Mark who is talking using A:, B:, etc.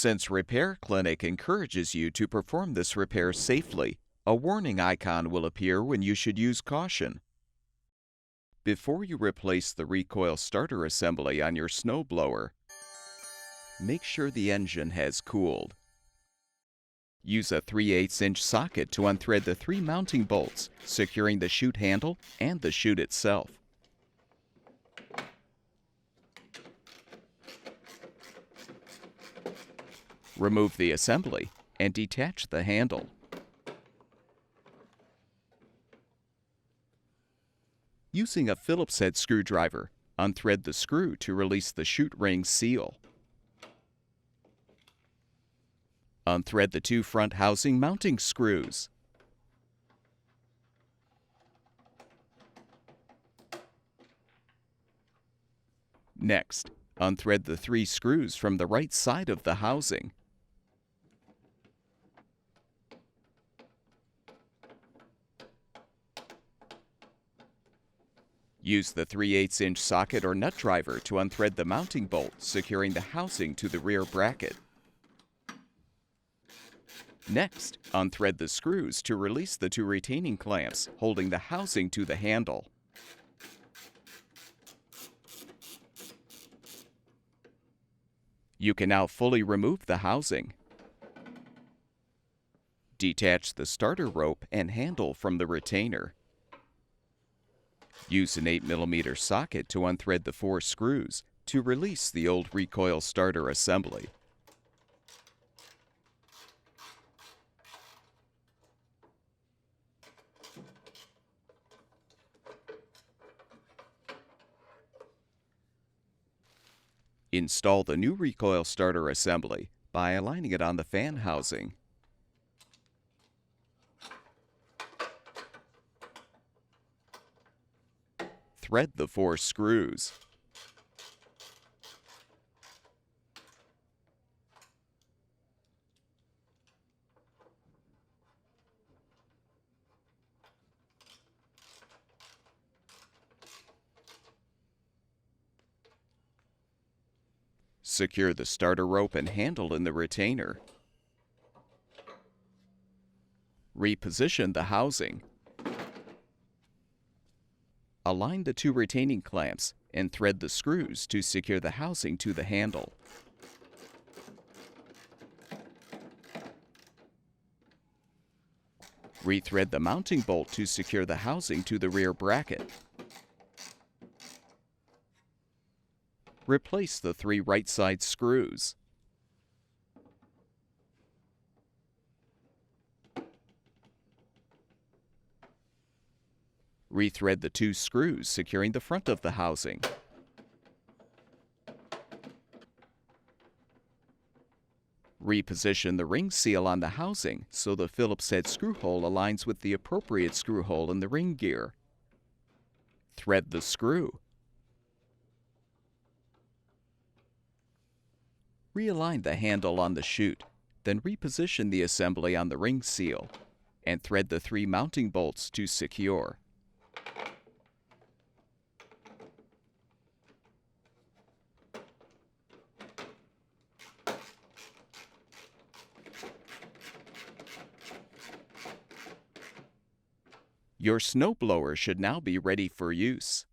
A: Since Repair Clinic encourages you to perform this repair safely, a warning icon will appear when you should use caution. Before you replace the recoil starter assembly on your snowblower, make sure the engine has cooled. Use a 3/8-inch socket to unthread the 3 mounting bolts, securing the chute handle and the chute itself. Remove the assembly and detach the handle. Using a Phillips head screwdriver, unthread the screw to release the chute ring seal. Unthread the 2 front housing mounting screws. Next, unthread the 3 screws from the right side of the housing. Use the 3/8-inch socket or nut driver to unthread the mounting bolt, securing the housing to the rear bracket. Next, unthread the screws to release the 2 retaining clamps, holding the housing to the handle. You can now fully remove the housing. Detach the starter rope and handle from the retainer. Use an 8mm socket to unthread the 4 screws to release the old recoil starter assembly. Install the new recoil starter assembly by aligning it on the fan housing. Thread the 4 screws. Secure the starter rope and handle in the retainer. Reposition the housing. Align the 2 retaining clamps and thread the screws to secure the housing to the handle. Rethread the mounting bolt to secure the housing to the rear bracket. Replace the 3 right side screws. Rethread the 2 screws securing the front of the housing. Reposition the ring seal on the housing so the Phillips head screw hole aligns with the appropriate screw hole in the ring gear. Thread the screw. Realign the handle on the chute, then reposition the assembly on the ring seal, and thread the 3 mounting bolts to secure. Your snowblower should now be ready for use.